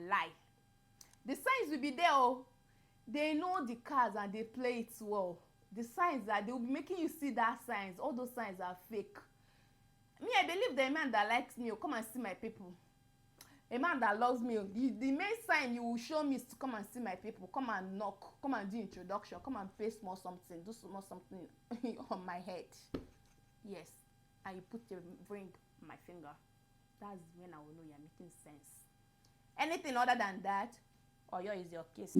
lie. The signs will be there. Oh, they know the cards and they play it well. The signs that they will be making you see that signs, all those signs are fake. Me, I believe the man that likes me, come and see my people. A man that loves me, the main sign you will show me is to come and see my people, come and knock, come and do introduction, come and pay small something, do small something on my head. Yes, and you put your ring on my finger. That's when I will know you're making sense. Anything other than that, Oyo is your case.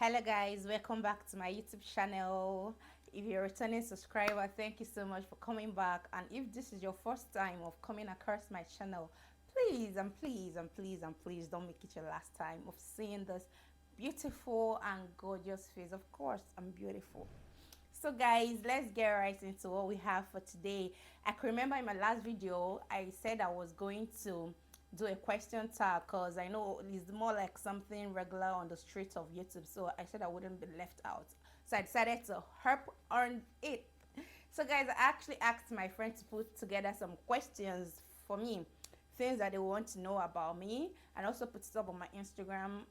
Hello guys, welcome back to my YouTube channel. If you're a returning subscriber, thank you so much for coming back. And if this is your first time of coming across my channel, please don't make it your last time of seeing this beautiful and gorgeous face. Of course, I'm beautiful. So guys, let's get right into what we have for today. I can remember in my last video I said I was going to do a question tag because I know it's more like something regular on the streets of YouTube, so I said I wouldn't be left out, so I decided to harp on it. So guys, I actually asked my friend to put together some questions for me, things that they want to know about me, and also put it up on my Instagram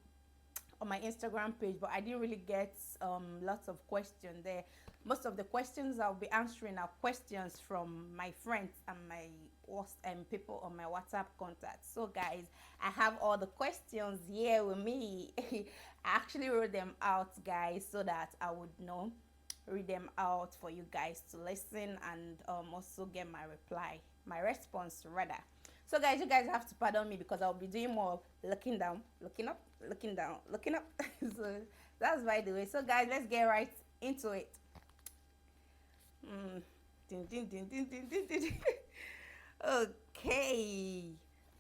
page, but I didn't really get lots of questions there. Most of the questions I'll be answering are questions from my friends and my people on my WhatsApp contacts. So guys, I have all the questions here with me. I actually wrote them out, guys, so that I would know read them out for you guys to listen and also get my response rather. So guys, you guys have to pardon me because I'll be doing more of looking down, looking up, looking down, looking up. So that's by the way. So guys, let's get right into it. Ding, ding, ding, ding, ding, ding, ding. Okay.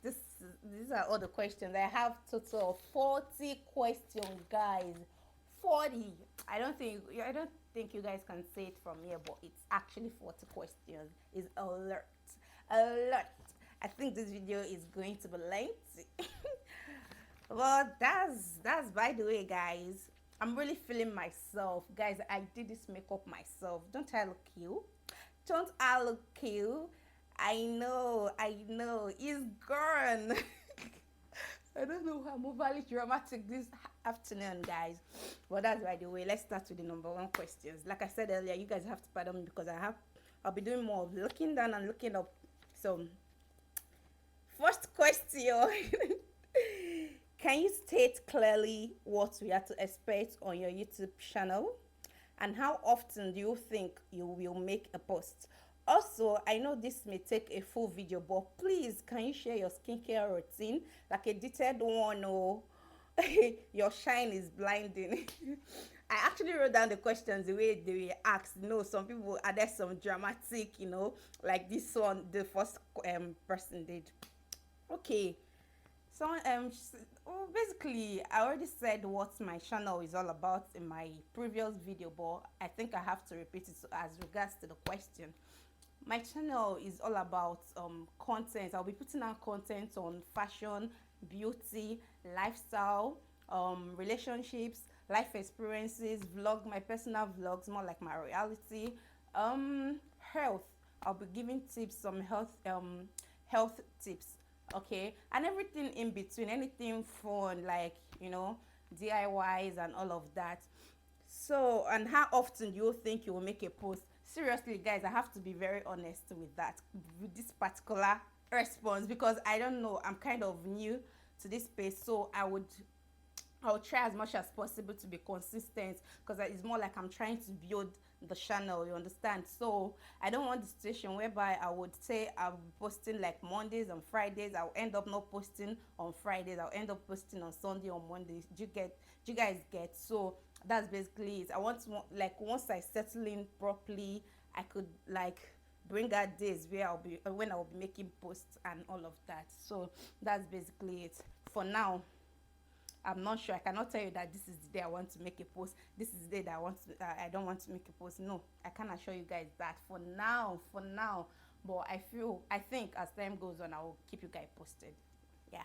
These are all the questions. I have total of 40 questions, guys. 40. I don't think you guys can say it from here, but it's actually 40 questions. It's a lot. A lot. I think this video is going to be lengthy. Well, that's by the way, guys. I'm really feeling myself, guys. I did this makeup myself. Don't I look cute? Don't I look cute? I know. It's gone. I don't know. I'm overly dramatic this afternoon, guys. But that's by the way. Let's start with the number one questions. Like I said earlier, you guys have to pardon me because I'll be doing more of looking down and looking up. So, first question. Can you state clearly what we are to expect on your YouTube channel? And how often do you think you will make a post? Also, I know this may take a full video, but please, can you share your skincare routine? Like a detailed one, or your shine is blinding. I actually wrote down the questions the way they were asked. You know, some people added some dramatic, like this one, the first person did. Okay. So basically I already said what my channel is all about in my previous video, but I think I have to repeat it as regards to the question. My channel is all about content. I'll be putting out content on fashion, beauty, lifestyle, relationships, life experiences, my personal vlogs, more like my reality, health. I'll be giving tips, some health tips, okay, and everything in between, anything fun, like DIYs and all of that. So, and how often do you think you will make a post? Seriously, guys, I have to be very honest with that, with this particular response, because I don't know, I'm kind of new to this space, so I'll try as much as possible to be consistent, because it's more like I'm trying to build the channel, you understand? So I don't want the situation whereby I would say I'll be posting like Mondays and Fridays, I'll end up not posting on Fridays, I'll end up posting on Sunday or Mondays. Do you guys get? So that's basically it. I want to, like, once I settle in properly, I could like bring out days where when I'll be making posts and all of that. So that's basically it for now. I'm not sure. I cannot tell you that this is the day I want to make a post. This is the day that I don't want to make a post. No, I can't assure you guys that for now. But I think as time goes on, I will keep you guys posted. Yeah.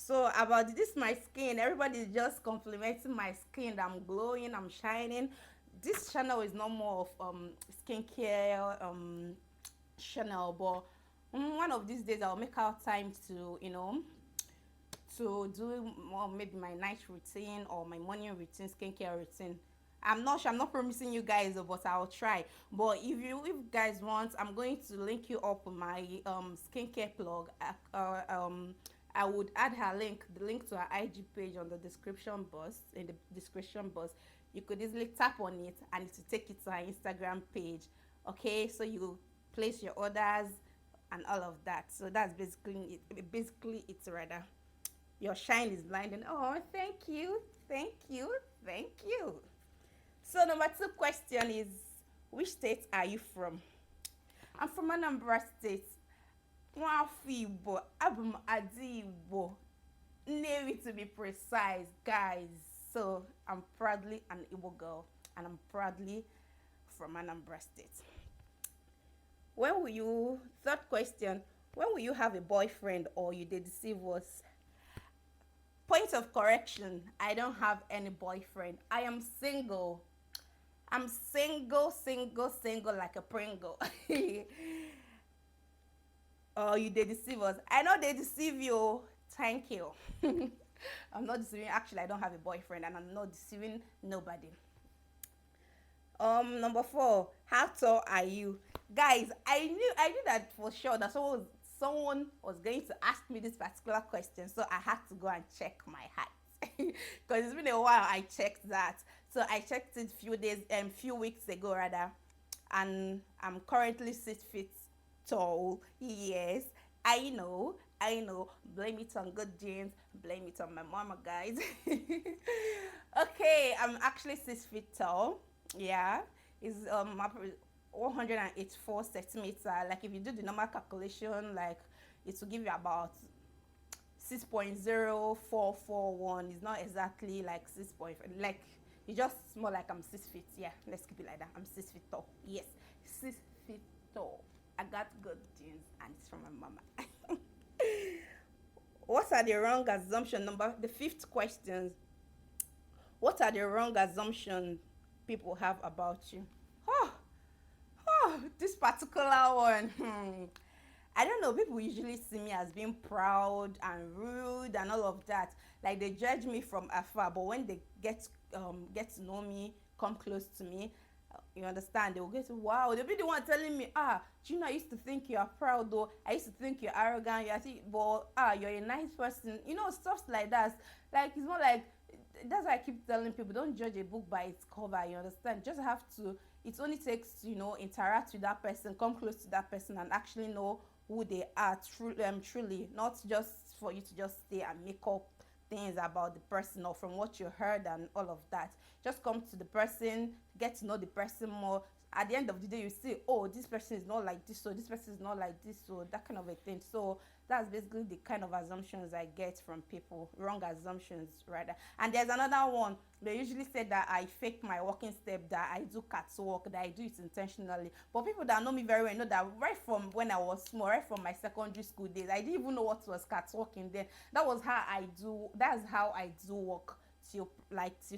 So about this my skin, everybody is just complimenting my skin. I'm glowing, I'm shining. This channel is not more of skincare channel, but one of these days I'll make out time to to do more, maybe my night routine or my morning routine, skincare routine. I'm not sure, I'm not promising you guys, but I'll try. But if you guys want, I'm going to link you up my skincare plug. I would add her link, the link to her IG page on the description box, in the description box. You could easily tap on it and it will take you to her Instagram page. Okay, so you place your orders and all of that. So that's basically it's rather. Your shine is blinding. Oh, thank you, thank you, thank you. So number two question is, which state are you from? I'm from Anambra State. Nwafibo, Abum Adibo, Navy to be precise, guys. So I'm proudly an Igbo girl, and I'm proudly from Anambra State. When will you? Third question. When will you have a boyfriend or you did deceive us? Point of correction, I don't have any boyfriend. I am single. I'm single, single, single like a Pringle. Oh, you did deceive us. I know they deceive you. Thank you. I'm not deceiving. Actually, I don't have a boyfriend, and I'm not deceiving nobody. Number four. How tall are you, guys? I knew that for sure that someone was going to ask me this particular question, so I had to go and check my height because it's been a while I checked that. So I checked it few weeks ago rather, and I'm currently 6 feet tall. Yes, I know. Blame it on good genes. Blame it on my mama, guys. Okay, I'm actually 6 feet tall. Yeah, is 184 centimeter. Like if you do the normal calculation, like it will give you about 6.0441. It's not exactly like 6.5. Like it's just more like I'm 6 feet. Yeah, let's keep it like that. I'm 6 feet tall. Yes, 6 feet tall. I got good genes, and it's from my mama. What are the wrong assumption? The fifth question. What are the wrong assumptions people have about you? Oh, this particular one. I don't know. People usually see me as being proud and rude and all of that. Like they judge me from afar, but when they get to know me, come close to me, you understand? They will get, wow. They'll be the one telling me, Gina, I used to think you are proud, though. I used to think you're arrogant. But you're a nice person. Stuff like that. Like it's more like, that's why I keep telling people, don't judge a book by its cover. You understand? Just have to. It only takes to interact with that person, come close to that person, and actually know who they are truly, not just for you to just stay and make up things about the person or from what you heard and all of that. Just come to the person, get to know the person more. At the end of the day, you see, oh, this person is not like this, so this person is not like this, so that kind of a thing. So that's basically the kind of assumptions I get from people, wrong assumptions rather. And there's another one. They usually say that I fake my walking step, that I do catwalk, that I do it intentionally. But people that know me very well know that right from when I was small, right from my secondary school days, I didn't even know what was catwalking then. That's how I do walk till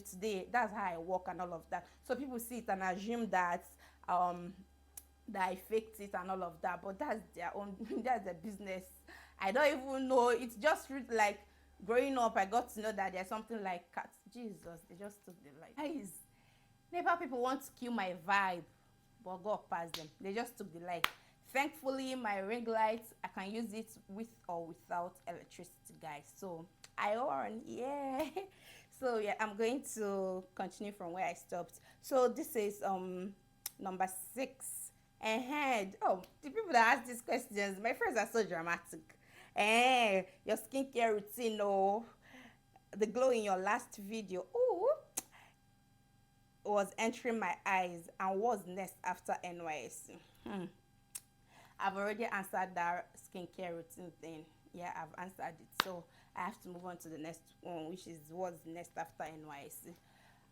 today. That's how I walk and all of that. So people see it and assume that I faked it and all of that, but that's their own that's their business. I don't even know. It's just like growing up, I got to know that there's something like cats. Jesus, they just took the light. Guys, never people want to kill my vibe, but God passed them. They just took the light. Thankfully, my ring light, I can use it with or without electricity, guys. So I on, yeah. So yeah, I'm going to continue from where I stopped. So this is number 6. Ahead. Oh, the people that ask these questions, my friends are so dramatic. Your skincare routine, oh, the glow in your last video, oh, was entering my eyes, and what's next after NYSC? I've already answered that skincare routine thing. Yeah, I've answered it. So I have to move on to the next one, which is what's next after NYSC.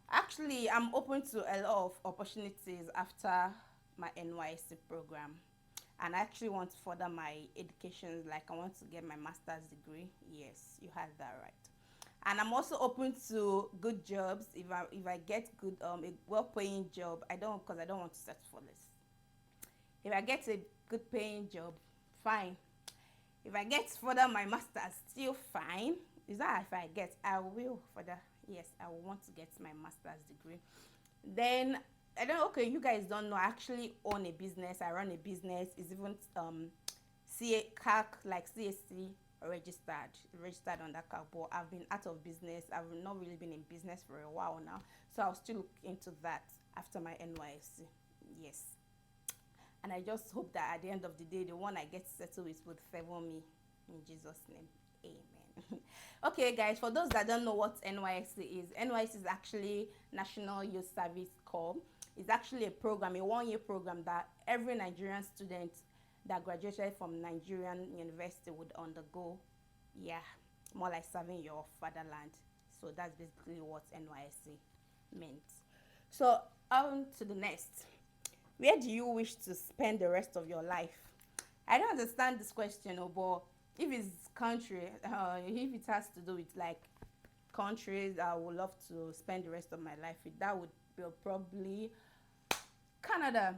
Actually, I'm open to a lot of opportunities after my NYSC program. and I actually want to further my education. Like I want to get my master's degree. Yes, you had that right. And I'm also open to good jobs. If I get good a well-paying job, I don't want to settle for less. If I get a good paying job, fine. If I get further my master's, still fine. Is that if I get? I will further. Yes, I will want to get my master's degree. Then I don't. Okay, you guys don't know. I actually own a business. I run a business. It's even CA like CAC registered on that car. But I've been out of business. I've not really been in business for a while now. So I'll still look into that after my NYSC. Yes. And I just hope that at the end of the day, the one I get settled with would favor me. In Jesus' name, amen. Okay, guys, for those that don't know what NYSC is actually National Youth Service Corps. It's actually a program, a one-year program that every Nigerian student that graduated from Nigerian university would undergo. Yeah, more like serving your fatherland. So that's basically what NYSC meant. So on to the next. Where do you wish to spend the rest of your life? I don't understand this question, but if it's country, if it has to do with like countries I would love to spend the rest of my life with, that would be probably Canada.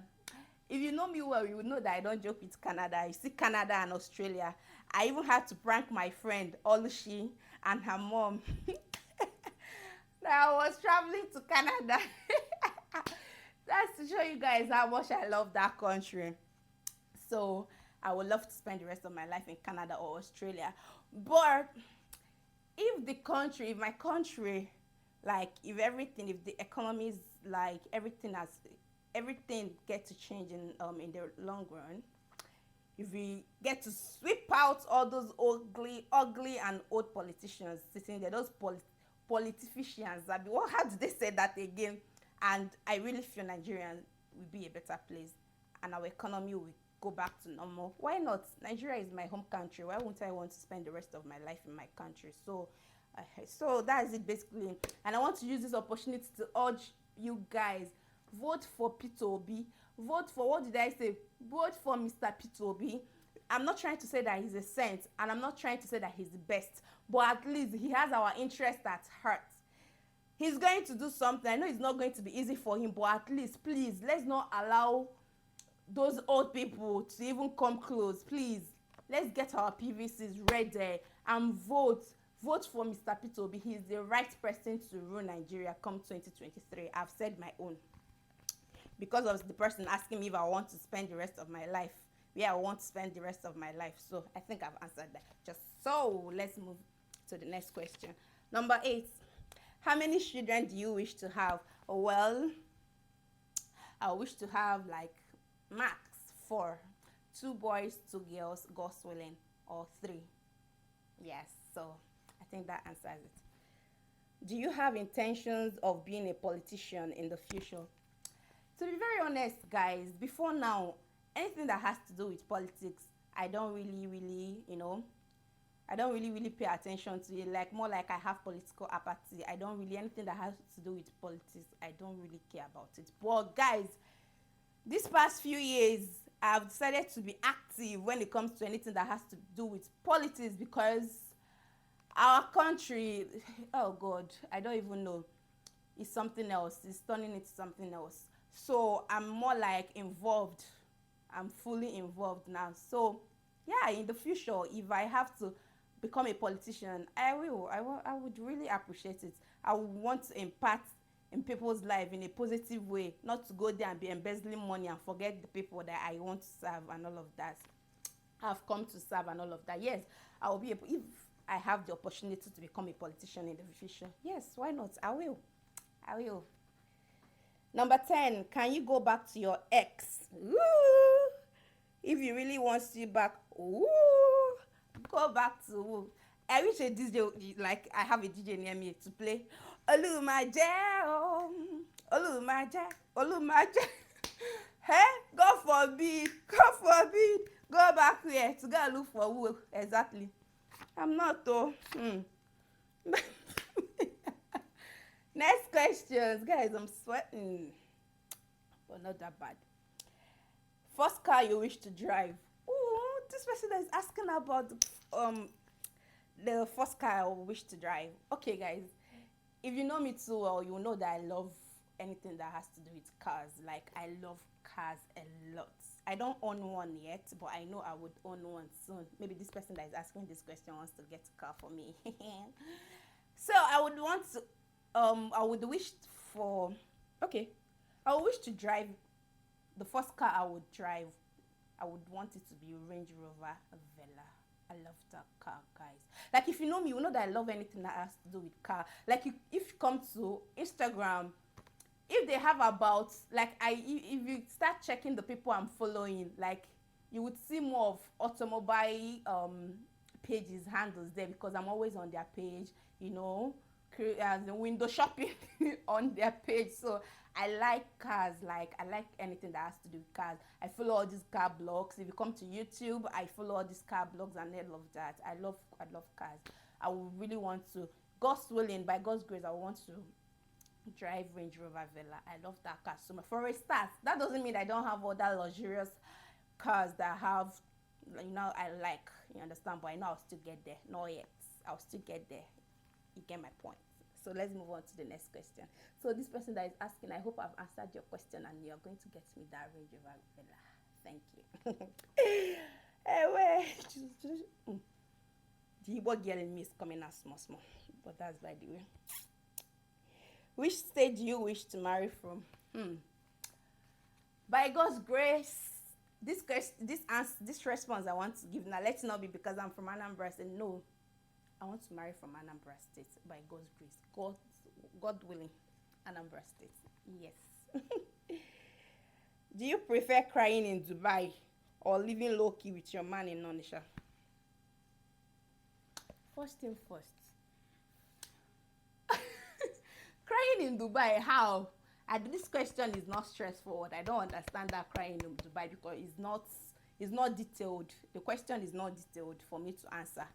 If you know me well, you would know that I don't joke with Canada. You see Canada and Australia. I even had to prank my friend Olushi and her mom that I was traveling to Canada. That's to show you guys how much I love that country. So I would love to spend the rest of my life in Canada or Australia. But if my country, like if the economy is like everything get to change in the long run, if we get to sweep out all those ugly and old politicians sitting there, those politicians, how did they say that again? And I really feel Nigeria will be a better place and our economy will go back to normal. Why not? Nigeria is my home country. Why wouldn't I want to spend the rest of my life in my country? So that's it basically. And I want to use this opportunity to urge you guys, vote for Peter Obi. Vote for, what did I say? Vote for Mr. Peter Obi. I'm not trying to say that he's a saint, and I'm not trying to say that he's the best, but at least he has our interest at heart. He's going to do something. I know it's not going to be easy for him, but at least, please, let's not allow those old people to even come close. Please, let's get our PVCs ready and vote. Vote for Mr. Peter Obi. He's the right person to rule Nigeria come 2023. I've said my own. Because of the person asking me if I want to spend the rest of my life. Yeah, I want to spend the rest of my life. So I think I've answered that. Let's move to the next question. Number 8. How many children do you wish to have? Well, I wish to have like max 4. 2 boys, 2 girls, God's willing, or 3. Yes, so I think that answers it. Do you have intentions of being a politician in the future? To be very honest, guys, before now, anything that has to do with politics, I don't really, I don't really pay attention to it. Like more like I have political apathy. I don't really, anything that has to do with politics, I don't really care about it. But guys, these past few years, I've decided to be active when it comes to anything that has to do with politics, because our country, oh God, I don't even know, it's something else. It's turning into something else. So I'm more like involved. I'm fully involved now. So yeah, in the future, if I have to become a politician, I will. I would really appreciate it. I would want to impact in people's life in a positive way, not to go there and be embezzling money and forget the people that I want to serve and all of that. I've come to serve and all of that. Yes, I will be able, if I have the opportunity to become a politician in the future. Yes, why not? I will. Number 10, can you go back to your ex? Ooh. If you really want you back, ooh, go back to. I wish a DJ, like I have a DJ near me to play. Olumaje, Olumaje. Hey, God forbid, go back here to go look for who exactly. I'm not though. Next questions, guys. I'm sweating, but not that bad. First car you wish to drive. Oh, this person is asking about um the first car I wish to drive. Okay, guys, if you know me too well, you know that I love anything that has to do with cars. Like, I love cars a lot. I don't own one yet, but I know I would own one soon. Maybe this person that is asking this question wants to get a car for me. So I would want to, I would wish for, okay, I would wish to drive the first car I would drive. I would want it to be Range Rover Vela. I love that car, guys. Like, if you know me, you know that I love anything that has to do with car. Like, if you come to Instagram, if they have about, like, if you start checking the people I'm following, like, you would see more of automobile pages, handles there, because I'm always on their page, you know, as the window shopping on their page. So I like cars. Like, I like anything that has to do with cars. I follow all these car blogs. If you come to YouTube, I follow all these car blogs, and I love that. I love cars. I would really want to, God's willing, by God's grace, I want to drive Range Rover Vela. I love that car so much. For a start, that doesn't mean I don't have other luxurious cars that have, you know, I like. You understand? But I know I'll still get there. Not yet. I'll still get there. You get my point. So let's move on to the next question. So this person that is asking, I hope I've answered your question and you're going to get me that Range Rover Vela. Thank you. Anyway, the Igbo girl in me is coming out small, but that's by the way. Which state do you wish to marry from? By God's grace, this response I want to give now, let's not be because I'm from Anambra State. No, I want to marry from Anambra State by God's grace. God willing, Anambra State. Yes. Do you prefer crying in Dubai or living low key with your man in Onisha? First thing first. Crying in Dubai, how? This question is not straightforward. I don't understand that crying in Dubai because it's not detailed. The question is not detailed for me to answer.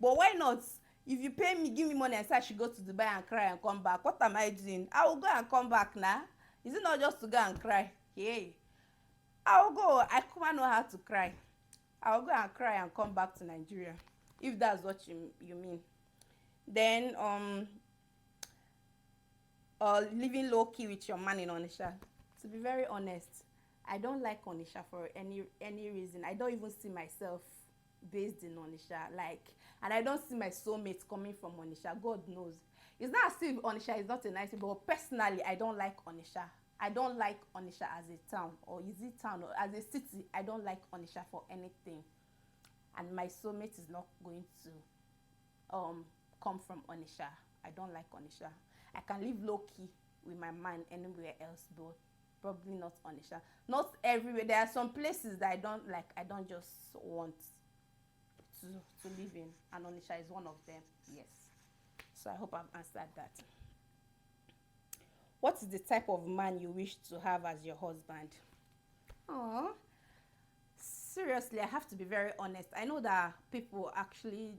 But why not? If you pay me, give me money and say I should go to Dubai and cry and come back, what am I doing? I will go and come back now. Is it not just to go and cry? Hey, I will go. I can't know how to cry. I will go and cry and come back to Nigeria, if that's what you mean. Then living low key with your man in Onisha. To be very honest, I don't like Onisha for any reason. I don't even see myself based in Onisha. Like, and I don't see my soulmate coming from Onisha. God knows. It's not as if Onisha is not a nice people, but personally, I don't like Onisha. I don't like Onisha as a town, or is it town, or as a city. I don't like Onisha for anything. And my soulmate is not going to come from Onisha. I don't like Onisha. I can live low key with my man anywhere else, but probably not Onisha. Not everywhere. There are some places that I don't like. I don't just want to live in, and Onisha is one of them. Yes. So I hope I've answered that. What is the type of man you wish to have as your husband? Oh, seriously, I have to be very honest. I know that people actually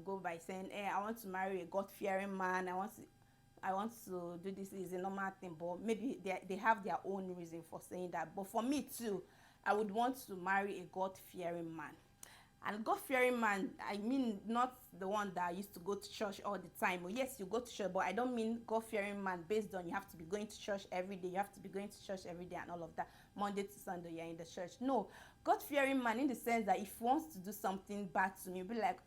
go by saying, "Hey, I want to marry a God-fearing man. I want to do this is a normal thing," but maybe they have their own reason for saying that. But for me too, I would want to marry a God-fearing man. And God-fearing man, I mean not the one that used to go to church all the time. Well, yes, you go to church, but I don't mean God-fearing man based on you have to be going to church every day, you have to be going to church every day and all of that. Monday to Sunday, you're in the church. No, God-fearing man in the sense that if he wants to do something bad to me, you'll be like,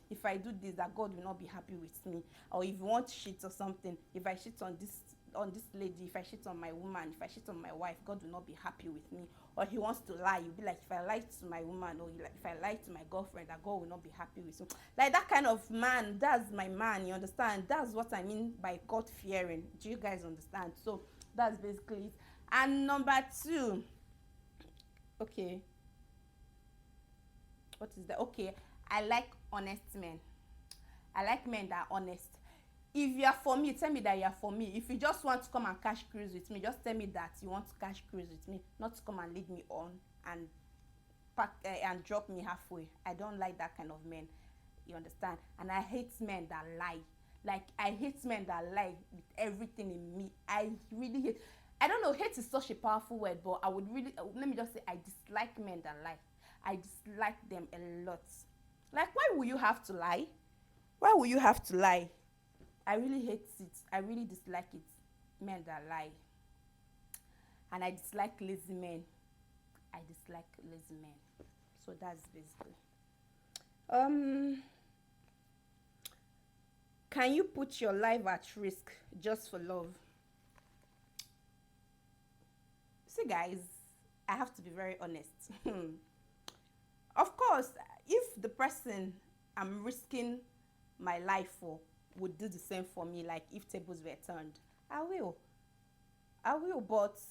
if I do this, that God will not be happy with me. Or if you want to cheat or something, if I cheat on this lady, if I cheat on my woman, if I cheat on my wife, God will not be happy with me. Or he wants to lie, you'll be like, if I lie to my woman, or if I lie to my girlfriend, that God will not be happy with me. Like that kind of man, that's my man, you understand? That's what I mean by God fearing. Do you guys understand? So that's basically it. And number 2, okay, what is that? Okay, I like honest men. I like men that are honest. If you are for me, tell me that you are for me. If you just want to come and cash cruise with me, just tell me that you want to cash cruise with me, not to come and lead me on and and drop me halfway. I don't like that kind of men. You understand? And I hate men that lie. Like, I hate men that lie with everything in me. I really hate. I don't know, hate is such a powerful word, but I would really, let me just say, I dislike men that lie. I dislike them a lot. Like, why will you have to lie? Why will you have to lie? I really hate it. I really dislike it. Men that lie. And I dislike lazy men. I dislike lazy men. So that's basically. Can you put your life at risk just for love? See, guys, I have to be very honest. Of course, if the person I'm risking my life for would do the same for me, like if tables were turned, I will. But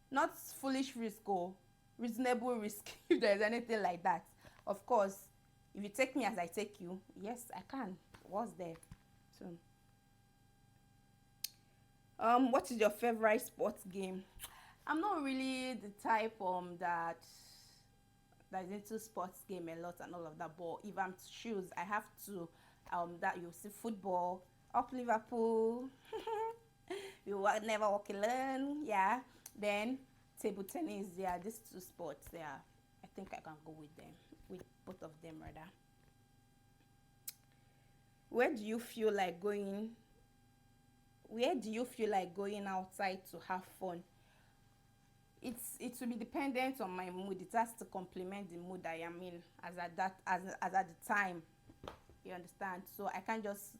not foolish risk or reasonable risk if there's anything like that. Of course, if you take me as I take you, yes, I can. What's there? So, what is your favorite sports game? I'm not really the type that is into sports game a lot and all of that. But if I'm to choose, I have to that you see football, up Liverpool. You never walk alone, yeah. Then table tennis, yeah. These two sports, yeah. I think I can go with them, with both of them rather. Where do you feel like going? Where do you feel like going outside to have fun? It will be dependent on my mood. It has to complement the mood I am in as at the time. You understand? So I can't just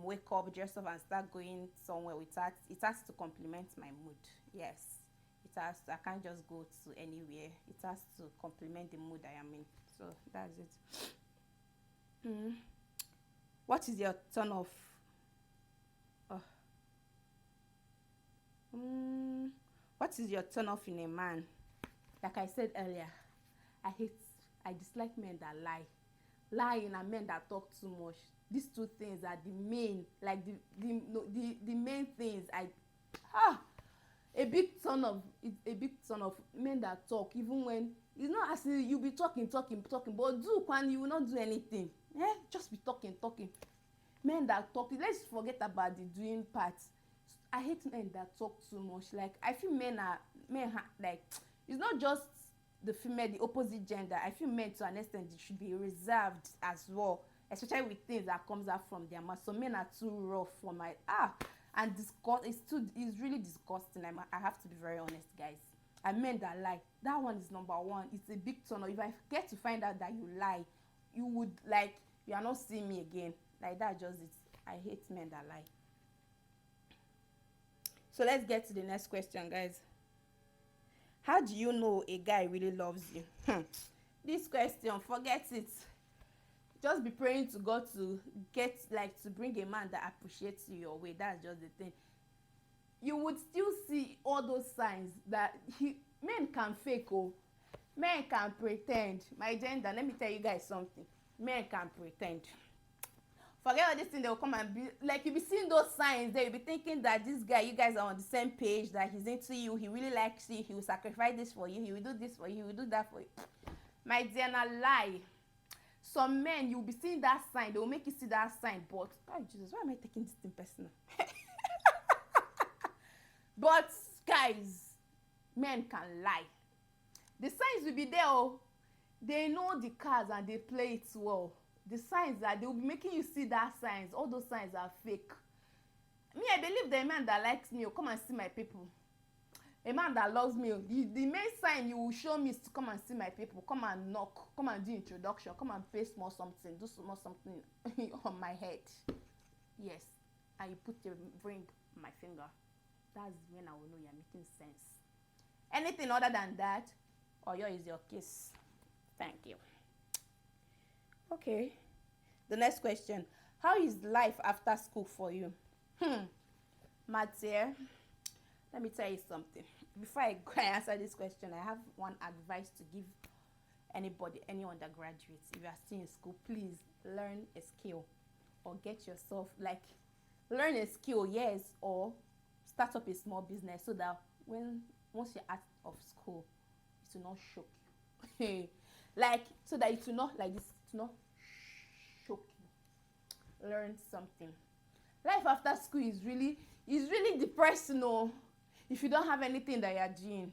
wake up, dress up, and start going somewhere with that. It has to complement my mood. Yes, it has to. I can't just go to anywhere. It has to complement the mood I am in. So that's it. What is your turn off? Oh. What is your turn off in a man? Like I said earlier, I dislike men that lie. Lying and men that talk too much. These two things are the main, like the main things. A big turn of men that talk, even when it's not as if you be talking, but do when you will not do anything. Just be talking. Men that talk, let's forget about the doing part. I hate men that talk too much. Like, I feel like, it's not just the female, the opposite gender. I feel men to an extent they should be reserved as well, especially with things that comes out from their mouth. So men are too rough for my and it's really disgusting. I have to be very honest, guys. And men that lie, that one is number one. It's a big turn off. If I get to find out that you lie, you would, like, you are not seeing me again. Like, that just it. I hate men that lie. So let's get to the next question, guys. How do you know a guy really loves you? This question, forget it. Just be praying to God to bring a man that appreciates you your way. That's just the thing. You would still see all those signs that men can fake. Men can pretend. My gender, let me tell you guys something. Men can pretend. Forget all this thing, they'll come and be like, you'll be seeing those signs there, you'll be thinking that this guy, you guys are on the same page, that he's into you, he really likes you, he will sacrifice this for you, he will do this for you, he will do that for you. My dear, na lie. Some men, you'll be seeing that sign, they will make you see that sign, but oh Jesus, why am I taking this thing personal? But guys, men can lie. The signs will be there. They know the cards and they play it well. The signs that they will be making you see that signs, all those signs are fake. Me, I believe the man that likes me will come and see my people. A man that loves me, the main sign you will show me is to come and see my people, come and knock, come and do introduction, come and pay small something, do small something on my head. Yes, and you put your ring on my finger. That's when I will know you're making sense. Anything other than that, Oyo is your kiss. Thank you. Okay. The next question. How is life after school for you? Mathieu, let me tell you something. Before I answer this question, I have one advice to give anybody, any undergraduates. If you are still in school, please learn a skill or get yourself, learn a skill, yes, or start up a small business so that once you're out of school, it will not shock you. So that it will not, like this, it will not shock you. Learn something. Life after school is really depressing. if you don't have anything that you're doing,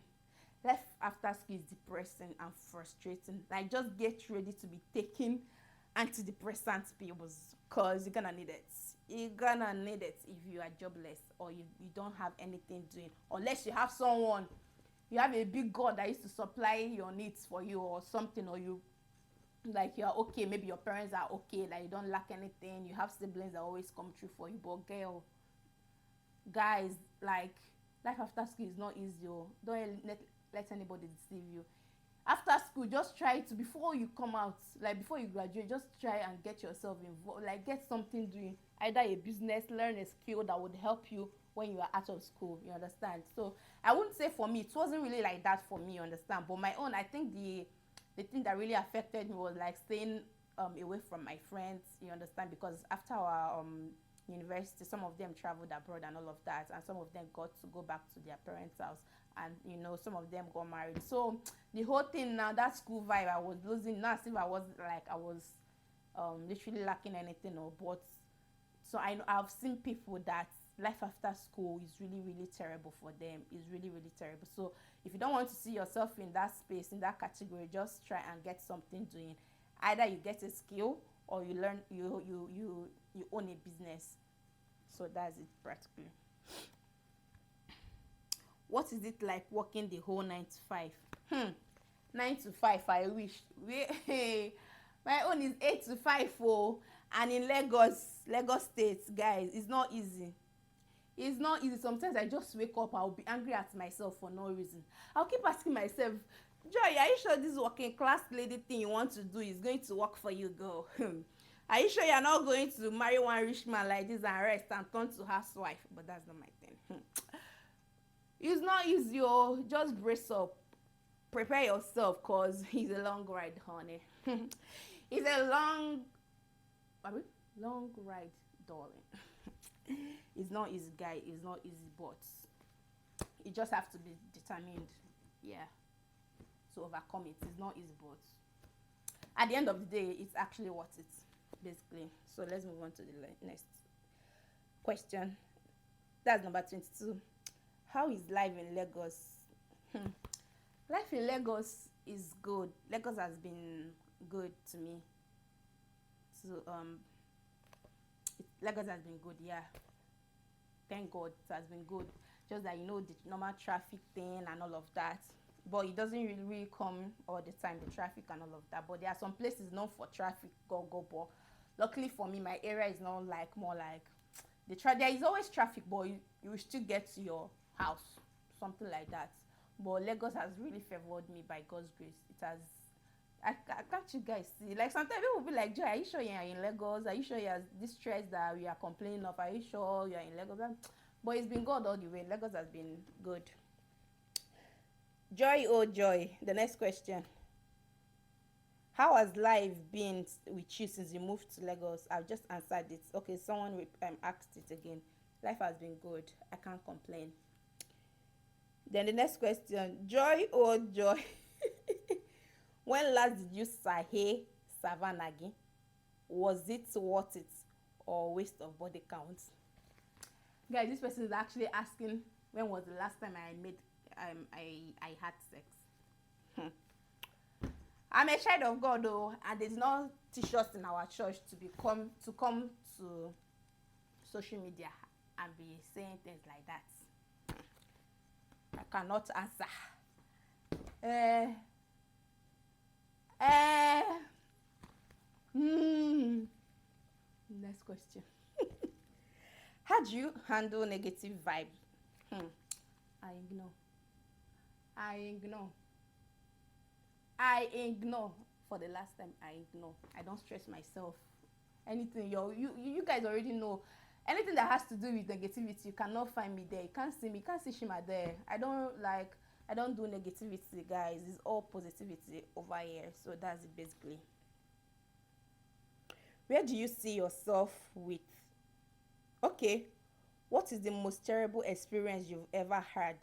life after school is depressing and frustrating. Like, just get ready to be taking antidepressant pills, because you're gonna need it. You're gonna need it if you are jobless, or you don't have anything doing, unless you have someone, you have a big god that used to supply your needs for you or something, or you, like, you're okay, maybe your parents are okay, like you don't lack anything, you have siblings that always come through for you. But girl, guys, like, life after school is not easy. Oh, don't let anybody deceive you. After school, just try to, before you come out, like before you graduate, just try and get yourself involved, like get something doing, either a business, learn a skill that would help you when you are out of school, you understand? So I wouldn't say, for me, it wasn't really like that for me, you understand? But my own, I think the thing that really affected me was like staying away from my friends, you understand? Because after our university, some of them traveled abroad and all of that, and some of them got to go back to their parents' house, and some of them got married. So the whole thing now, that school vibe, I was losing. Not as if I was like, I was literally lacking anything, or but. So I've seen people that life after school is really, really terrible for them. It's really, really terrible. So if you don't want to see yourself in that space, in that category, just try and get something doing. Either you get a skill, or you learn, you own a business. So that's it practically. What is it like working the whole 9 to 5? 9 to 5, I wish. My own is 8 to 5. Oh, and in Lagos State, guys, it's not easy. It's not easy. Sometimes I just wake up, I'll be angry at myself for no reason. I'll keep asking myself, Joy, are you sure this working class lady thing you want to do is going to work for you, girl? Are you sure you're not going to marry one rich man like this and rest and turn to housewife? But that's not my thing. It's not easy. Oh, just brace up, prepare yourself, cause it's a long ride, honey. It's a long ride, darling. It's not easy, guy. It's not easy, but you just have to be determined, yeah, to overcome it. It's not easy, but at the end of the day, it's actually worth it, basically. So let's move on to the next question. That's number 22. How is life in Lagos? Life in Lagos is good. Lagos has been good to me. So Lagos has been good, yeah. Thank God it has been good. Just that, the normal traffic thing and all of that. But it doesn't really come all the time, the traffic and all of that. But there are some places known for traffic, go. But luckily for me, my area is not like, more like there is always traffic, but you will still get to your house, something like that. But Lagos has really favored me by God's grace. It has. I can't you guys see? Like, sometimes people will be like, Joy, are you sure you're in Lagos? Are you sure you're this stress that we are complaining of? Are you sure you're in Lagos? But it's been good all the way. Lagos has been good. Joy, oh joy. The next question. How has life been with you since you moved to Lagos? I've just answered it. Okay, someone asked it again. Life has been good. I can't complain. Then the next question. Joy, oh joy. When last did you sahe Savannah again? Was it worth it, or waste of body count? Guys, this person is actually asking, when was the last time I had sex? I'm a child of God, though, and they did not teach us in our church to come to social media and be saying things like that. I cannot answer. Next question. How do you handle negative vibes? I ignore. For the last time, I ignore. I don't stress myself. Anything you guys already know. Anything that has to do with negativity, you cannot find me there. You can't see me. You can't see Shima there. I don't do negativity, guys. It's all positivity over here. So that's it, basically. Where do you see yourself with? Okay. What is the most terrible experience you've ever had?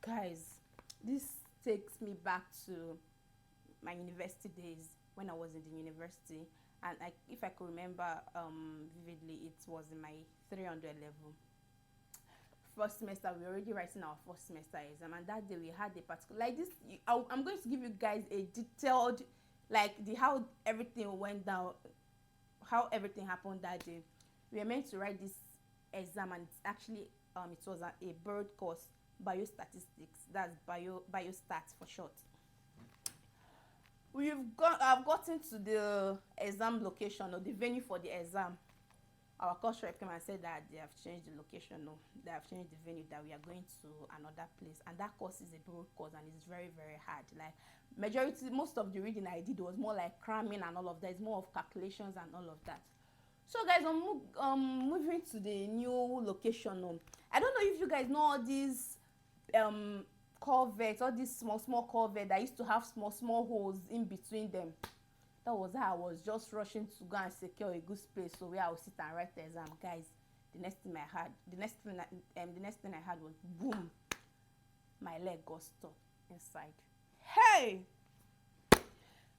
Guys, this takes me back to my university days, when I was in the university. And if I could remember vividly, it was in my 300 level. first semester, we were already writing our first semester exam, and that day we had a particular like this. I'm going to give you guys a detailed, like the how everything went down, how everything happened that day. We were meant to write this exam, and it's actually it was a bird course, biostatistics. That's biostats for short. I've gotten to the exam location or the venue for the exam. Our course rep came and said that they have changed the location. No, they have changed the venue, that we are going to another place, and that course is a broad course and it's very, very hard. Like most of the reading I did was more like cramming and all of that. It's more of calculations and all of that. So guys, I'm moving to the new location. I don't know if you guys know all these culverts, all these small culverts that used to have small holes in between them. That was how I was just rushing to go and secure a good space so where I would sit and write the exam. Guys, the next thing I had was boom, my leg got stuck inside. Hey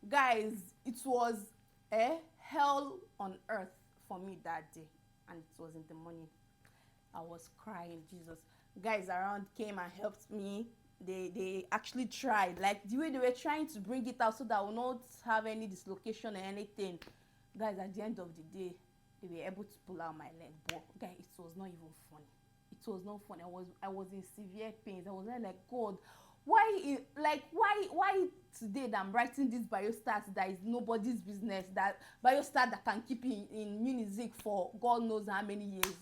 guys, it was a hell on earth for me that day, and it was in the morning. I was crying. Jesus, guys around came and helped me. They actually tried, like the way they were trying to bring it out so that I will not have any dislocation or anything. Guys, at the end of the day, they were able to pull out my leg, but guys, it was not even funny. It was not funny. I was in severe pains. I was like, God, why today that I'm writing this biostats that is nobody's business, that biostat that can keep in Munich for God knows how many years.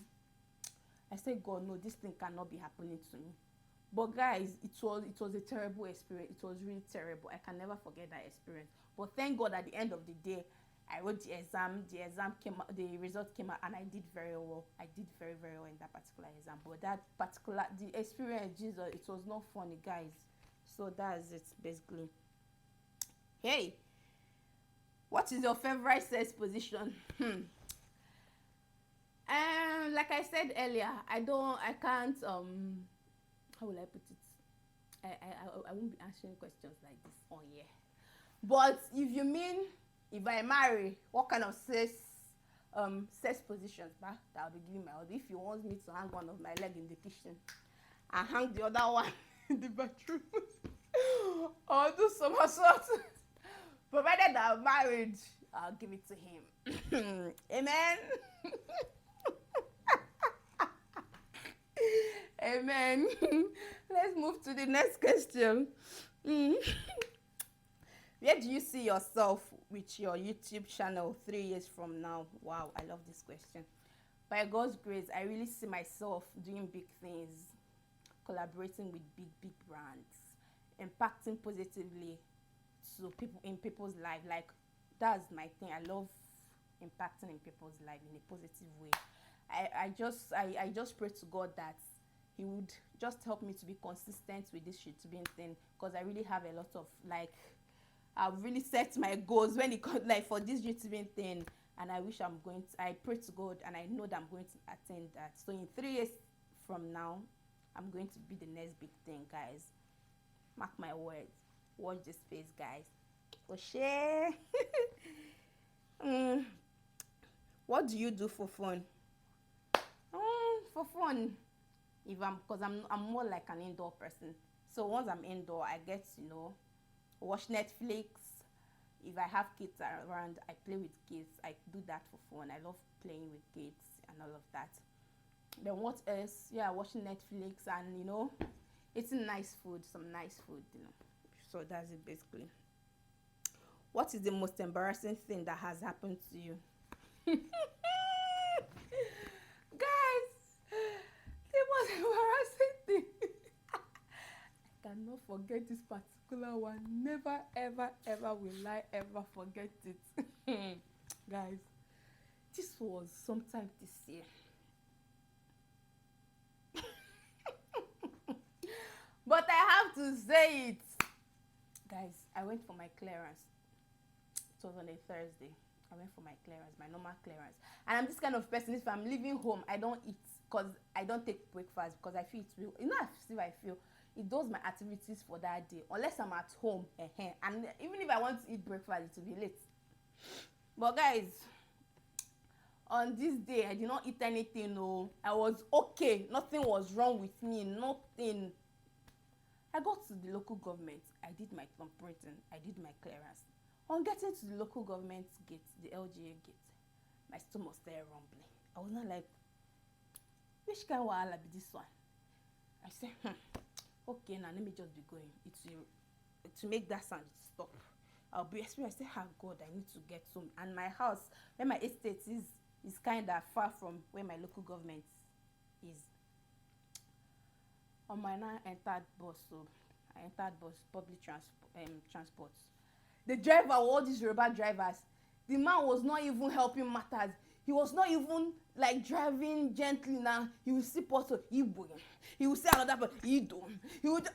I said, God, no, this thing cannot be happening to me. But guys, it was a terrible experience. It was really terrible. I can never forget that experience. But thank God, at the end of the day, I wrote the exam. The exam came out, the result came out, and I did very well. I did very, very well in that particular exam. But the experience, Jesus, it was not funny, guys. So that's it, basically. Hey, what is your favorite sex position? Like I said earlier, I can't how will I put it? I won't be answering questions like this on here. But if you mean if I marry, what kind of sex positions that I'll be giving my husband? If you want me to hang one of my leg in the kitchen and hang the other one in the bathroom or do some assault, provided that I'm married, I'll give it to him. Amen. Amen. Let's move to the next question. Where do you see yourself with your YouTube channel 3 years from now? Wow, I love this question. By God's grace, I really see myself doing big things, collaborating with big brands, impacting positively to people in people's life. Like, that's my thing. I love impacting in people's life in a positive way. I just pray to God that he would just help me to be consistent with this YouTubing thing, because I really have a lot of, like, I've really set my goals when it comes, like, for this YouTubing thing, and I pray to God, and I know that I'm going to attain that. So in 3 years from now, I'm going to be the next big thing, guys. Mark my words. Watch this space, guys. For share. What do you do for fun? For fun, because I'm more like an indoor person. So once I'm indoor, I get to watch Netflix. If I have kids around, I play with kids. I do that for fun. I love playing with kids and all of that. Then what else? Yeah, watching Netflix and eating nice food, some nice food. So that's it basically. What is the most embarrassing thing that has happened to you? Guys, the most embarrassing thing. I cannot forget this particular one. Never, ever will I ever forget it. Guys, this was sometime this year. But I have to say it. Guys, I went for my clearance. It was on a Thursday. I went for my clearance, my normal clearance. And I'm this kind of person, if I'm leaving home, I don't eat, because I don't take breakfast, because I feel it will, I feel it does my activities for that day, unless I'm at home. And even if I want to eat breakfast, it will be late. But guys, on this day I did not eat anything. No, I was okay. Nothing was wrong with me. Nothing. I got to the local government. I did my thumbprinting. I did my clearance. On getting to the local government gate, the LGA gate, my stomach started rumbling. I was not like, which kind of wahala be this one? I said, okay, now let me just be going. To make that sound stop. I'll be experienced. I say, oh God, I need to get home. And my house, where my estate is kind of far from where my local government is. On my now entered bus, so I entered bus, public transport. The driver, all these Yoruba drivers, the man was not even helping matters. He was not even like driving gently. Now he will see portal, he will see another person, he would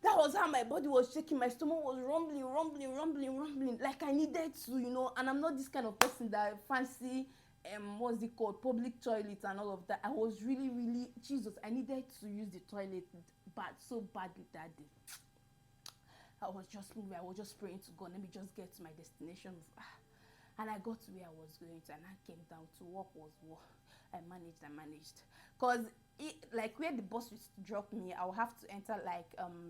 that was how my body was shaking. My stomach was rumbling like I needed to, and I'm not this kind of person that fancy what's it called, public toilets and all of that. I was really Jesus, I needed to use the toilet so badly that day. I was just moving, I was just praying to God, let me just get to my destination. And I got to where I was going to, and I came down to work was war. I managed. Cause like where the bus used to drop me, I will have to enter like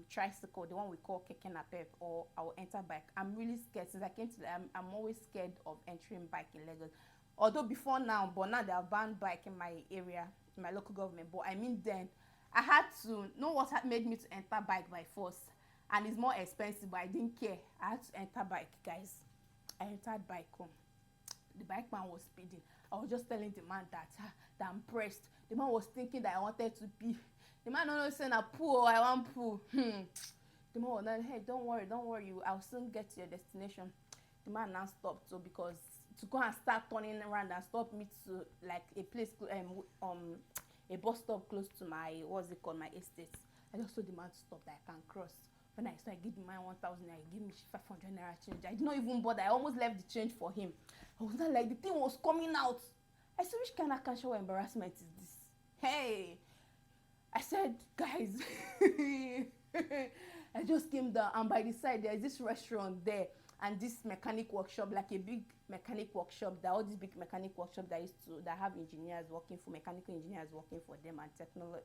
tricycle, the one we call keke napep, or I will enter bike. I'm really scared since I came to. I'm always scared of entering bike in Lagos. Although before now, but now they have banned bike in my area, in my local government. But I mean then, I had to know what had made me to enter bike by force, and it's more expensive. But I didn't care. I had to enter bike, guys. I entered bike home. The bike man was speeding. I was just telling the man that I'm pressed. The man was thinking that I wanted to pee. The man not saying I pull, I want pull. The man was like, hey, don't worry, I'll soon get to your destination. The man now stopped, so because to go and start turning around and stop me to like a place a bus stop close to my my estate. I just told the man to stop that I can cross. When I started giving my 1,000 naira, he gave me 500 naira change. I did not even bother. I almost left the change for him. I was not like, the thing was coming out. I said, which kind of casual embarrassment is this? Hey, I said, guys, I just came down, and by the side there is this restaurant there and this mechanic workshop, like a big mechanic workshop. That all these big mechanic workshop that have engineers working for, mechanical engineers working for them,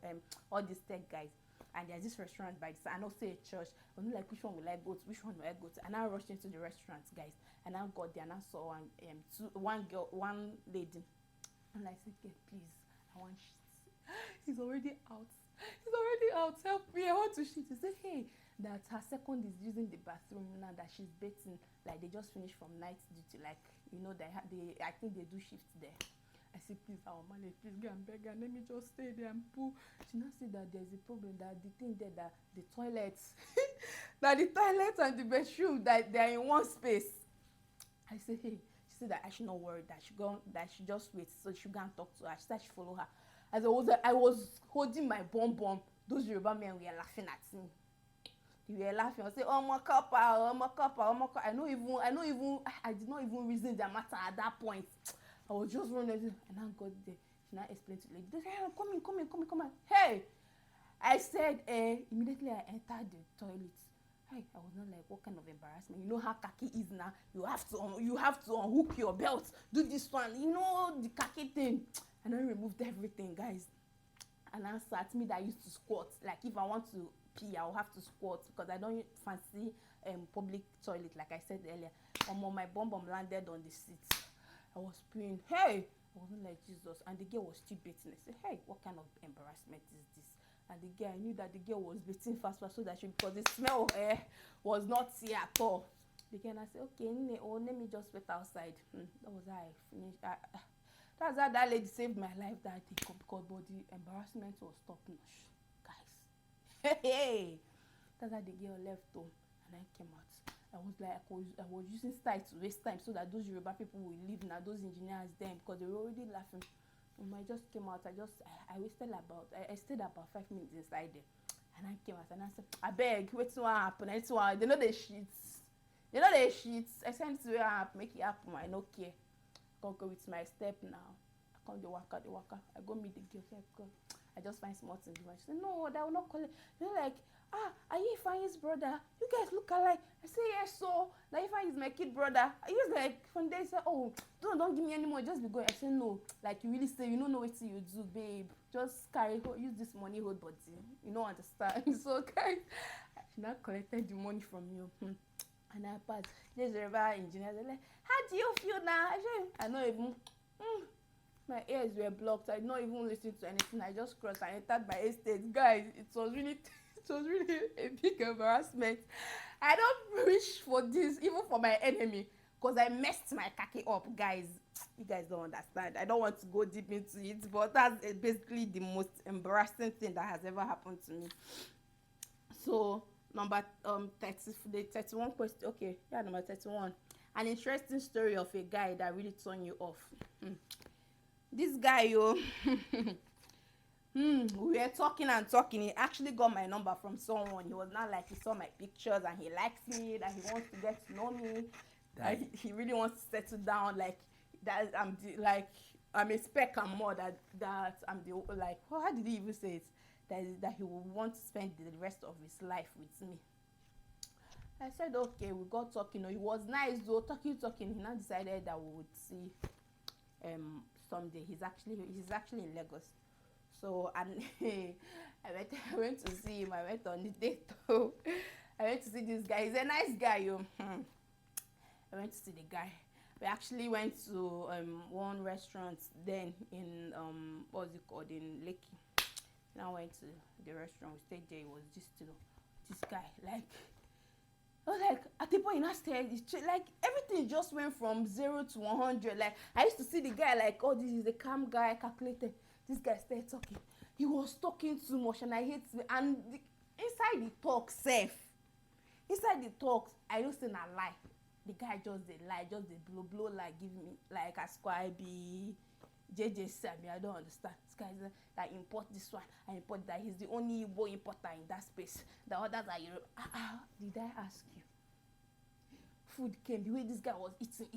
and all these tech guys. And there's this restaurant by the side, and also a church. I'm like, which one will I go to? Which one will I go to? And I rushed into the restaurant, guys. And I got there and I saw one lady. And I said, okay, please, I want shit. He's already out. Help me, I want to shit. He said, hey, that her second is using the bathroom now that she's bathing. Like they just finished from night duty. Like, I think they do shifts there. I said, please, our man, please go and beg her. Let me just stay there and poo. She now said that there's a problem, that the thing there, that the toilets, that the toilet and the bedroom, that they're in one space. I said, hey. She said that I should not worry, that she just wait, so she go and talk to her. She said she follow her. As I was holding my bum. Those Yoruba men were laughing at me. They were laughing. I said, oh my copper. I did not even reason their matter at that point. I was just running, and I got there. She now explained to the lady. They said, hey, come in. Hey! I said, immediately I entered the toilet. Hey, I was not like, what kind of embarrassment? You know how khaki is now. You have to unhook your belt. Do this one. You know the khaki thing. And I removed everything, guys. And I sat me that I used to squat. Like if I want to pee, I'll have to squat because I don't fancy public toilet, like I said earlier. My bum landed on the seat. I was praying, hey, I wasn't like Jesus, and the girl was still bathing. I said, hey, what kind of embarrassment is this? And the girl, I knew that the girl was bathing fast so that because the smell of air was not here at all. The girl, I said, okay, let me just wait outside. That was how I finished. That's how that lady saved my life that day, because but the embarrassment was top notch, guys. Hey, that's how the girl left home, and I came out. I was like, I was using style to waste time so that those Yoruba people will leave now, those engineers then, because they were already laughing. I just came out. I stayed about 5 minutes inside there, and I came out and I said, I beg, wait till what happen. They know the sheets. I sent it to her, make it happen. I no care. I can't go with my step now. I can't the waka. I go meet the girl. I just find small things. She said, no, that will not collect. They're like, are you Ifeanyi's brother? You guys look alike. I say, yes, so now Ifeanyi is my kid brother. I was like, from there, he said, oh, don't give me any more, just be going. I say, no, like you really say, you don't know what you do, babe. Just use this money, hold body. You don't understand. So, guys, she now collected the money from you. And I passed. There's a engineer. They're like, how do you feel now? I don't even. My ears were blocked. I did not even listen to anything. I just crossed and entered my estate. Guys, it was really a big embarrassment. I don't wish for this, even for my enemy, because I messed my khaki up, guys. You guys don't understand. I don't want to go deep into it, but that's basically the most embarrassing thing that has ever happened to me. So number 31 question. Okay, yeah, number 31. An interesting story of a guy that really turned you off. This guy, yo, we were talking and talking. He actually got my number from someone. He was not like, he saw my pictures and he likes me, that he wants to get to know me, that he really wants to settle down, like that I'm a speck and more, that I'm the, like, how did he even say it? That he will want to spend the rest of his life with me. I said, okay, we got talking. It was nice though, talking. He now decided that we would see someday. He's actually in Lagos. So, and I went to see him. I went on the date. I went to see this guy. He's a nice guy, yo. I went to see the guy. We actually went to one restaurant then in what's it called, in Lekki. And I went to the restaurant. We stayed there. It was just, this guy, like, I was like, at the point in that stage, like, everything just went from 0 to 100. Like, I used to see the guy like, oh, this is a calm guy, calculated. This guy started talking. He was talking too much, and I hate it. And inside the talk, inside the talks, I used to not lie. The guy just did lie, just did blow, like, give me, like, ascribe, JJ Sami, I don't understand. This guy is that import this one, I import that. He's the only Igbo importer in that space. The others are Europe. Did I ask you? Food came, the way this guy was eating.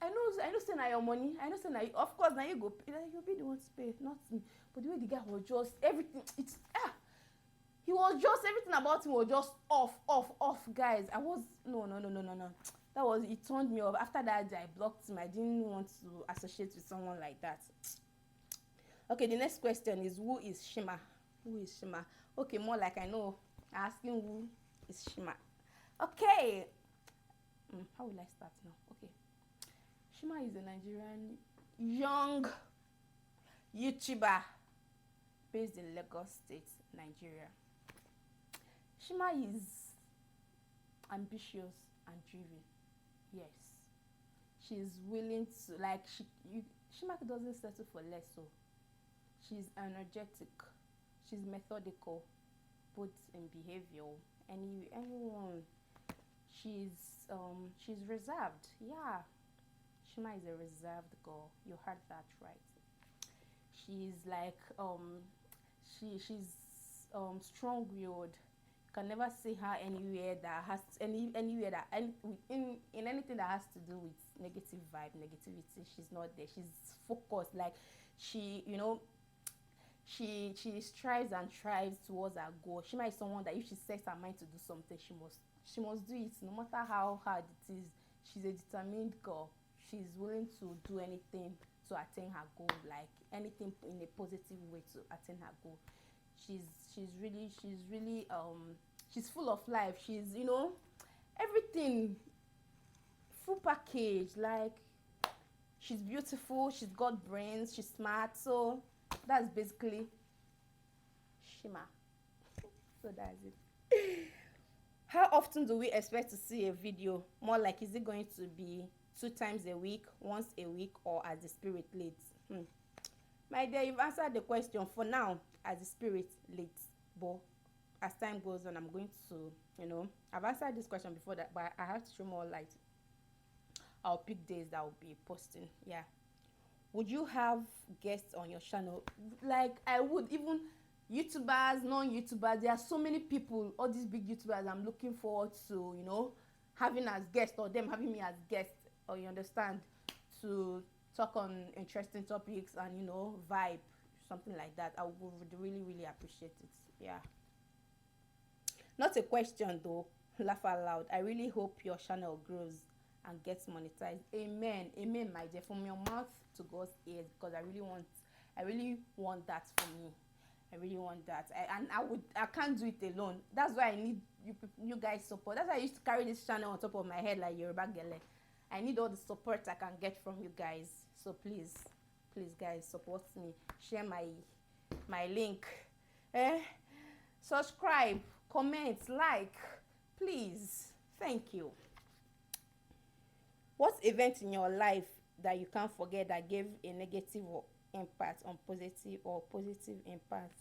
I know say na your money. I know say na you, of course now you go pay. You'll be the one to pay, not me. But the way the guy was just everything, he was just, everything about him was just off, guys. I was no. That was, it turned me off. After that, I blocked him. I didn't want to associate with someone like that. Okay, the next question is, who is Shima? Who is Shima? Okay, more like I know. Asking who is Shima. Okay. How will I start now? Okay. Shima is a Nigerian young YouTuber based in Lagos State, Nigeria. Shima is ambitious and driven. Yes, she's willing to, like, Shima doesn't settle for less. So she's energetic, she's methodical, both in behavior. Anyone, she's reserved. Yeah, Shima is a reserved girl. You heard that right. She's like she's strong-willed. Can never see her anywhere that has in anything that has to do with negative vibe, negativity. She's not there. She's focused. Like, she strives and strives towards her goal. She might be someone that if she sets her mind to do something, she must do it, no matter how hard it is. She's a determined girl. She's willing to do anything to attain her goal, like anything in a positive way to attain her goal. She's really she's full of life. She's, everything, full package. Like, she's beautiful, she's got brains, she's smart. So that's basically Shima. So that's it. How often do we expect to see a video? More like, is it going to be 2 times a week, once a week, or as the spirit leads? My dear, you've answered the question. For now, as the spirit leads, but as time goes on, I'm going to, I've answered this question before, that, but I have to show more light. I'll pick days that will be posting. Yeah. Would you have guests on your channel? Like, I would. Even YouTubers, non-YouTubers, there are so many people, all these big YouTubers, I'm looking forward to, having as guests, or them having me as guests, or you understand, to talk on interesting topics and, vibe. something like that, I would really really appreciate it. Yeah. Not a question though. Laugh out loud. I really hope your channel grows and gets monetized. Amen. Amen, my dear. From your mouth to God's ears, because I really want that for me. I really want that. I can't do it alone. That's why I need you guys support. That's why I used to carry this channel on top of my head like Yoruba Gele. I need all the support I can get from you guys. So please guys, support me. Share my link. Subscribe, comment, like, please. Thank you. What event in your life that you can't forget that gave a negative impact on positive or positive impact?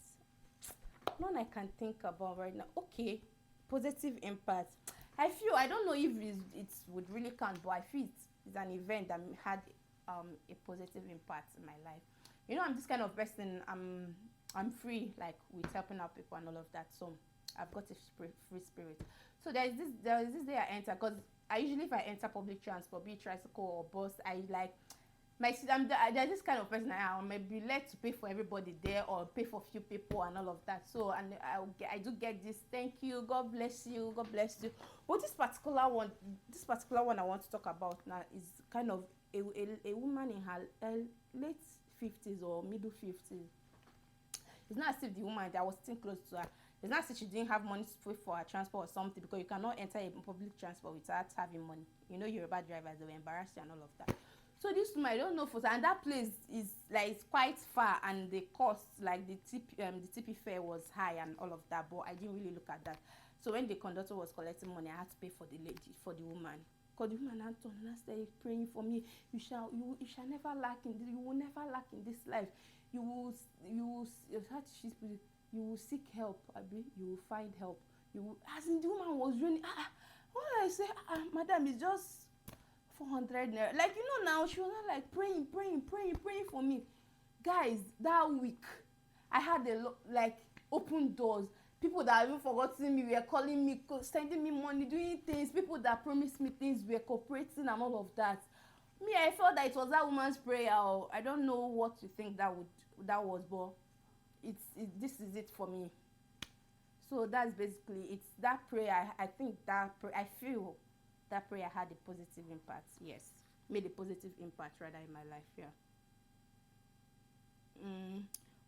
None I can think about right now. Okay, positive impact. I don't know if it would really count, but I feel it's an event that had a positive impact in my life. You know, I'm this kind of person. I'm free, like with helping out people and all of that. So I've got a free spirit. So there is this day I enter, because I usually, if I enter public transport, be it tricycle or bus, I like there's this kind of person I may be led to pay for everybody there or pay for few people and all of that. So and I do get this, thank you, God bless you, God bless you. But this particular one I want to talk about now is kind of a woman in her late 50s or middle 50s. It's not as if the woman that was sitting close to her, it's not as if she didn't have money to pay for her transport or something, because you cannot enter a public transport without having money. You know, Yoruba drivers, they were embarrassed and all of that. So this woman, I don't know for, and that place is like, it's quite far, and the cost, like the tippy fare was high and all of that, but I didn't really look at that. So when the conductor was collecting money, I had to pay for the lady, for the woman. Because the woman had to started praying for me. You shall never lack in this, you will never lack in this life. You will seek help, Abi. You will find help. You will, as in, the woman was really, what I say, madam, it's just 400 naira. Like, you know, now she was not like praying for me. Guys, that week I had like open doors. People that even forgotten me were calling me, sending me money, doing things. People that promised me things were cooperating and all of that. Me, I felt that it was that woman's prayer. I don't know what you think that was, but this is it for me. So that's basically, it's that prayer. I think that I feel that prayer had a positive impact. Yes, made a positive impact rather in my life. Yeah.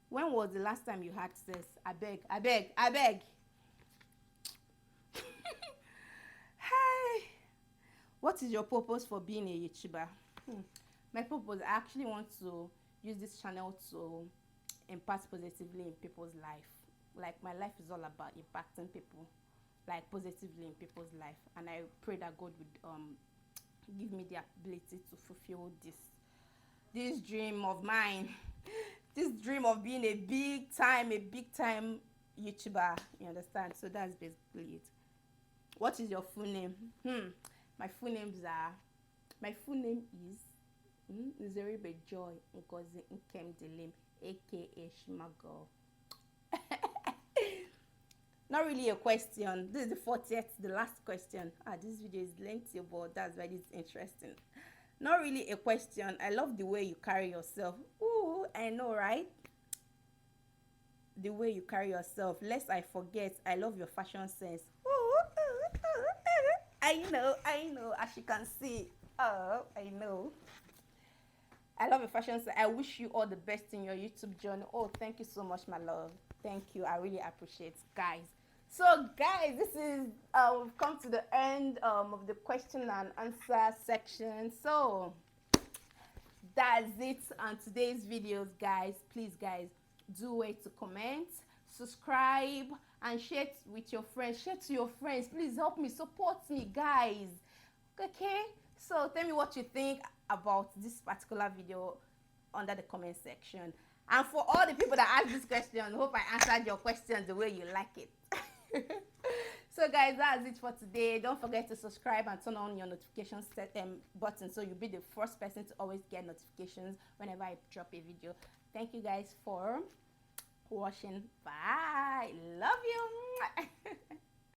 When was the last time you had sex? I beg. Hi. What is your purpose for being a YouTuber? My purpose, I actually want to use this channel to impact positively in people's life. Like, my life is all about impacting people, like positively in people's life, and I pray that God would give me the ability to fulfill this dream of mine. This dream of being a big time YouTuber. You understand? So that's basically it. What is your full name? My full name is Nzeribe Joy Ngozi Nkemdelim, aka Shima Girl. Not really a question. This is the 40th, the last question. This video is lengthy, but that's why it's interesting. Not really a question. I love the way you carry yourself. Ooh, I know, right? The way you carry yourself. Lest I forget, I love your fashion sense. I know, as you can see. Oh, I know. I love your fashion sense. I wish you all the best in your YouTube journey. Oh, thank you so much, my love. Thank you. I really appreciate it, guys. So, guys, this is we've come to the end of the question and answer section. So that's it on today's videos, guys. Please, guys, do wait to comment, subscribe, and share it with your friends. Share to your friends. Please help me, support me, guys. Okay? So tell me what you think about this particular video under the comment section. And for all the people that asked this question, I hope I answered your questions the way you like it. So guys, that's it for today. Don't forget to subscribe and turn on your notification button so you'll be the first person to always get notifications whenever I drop a video. Thank you guys for watching. Bye. Love you.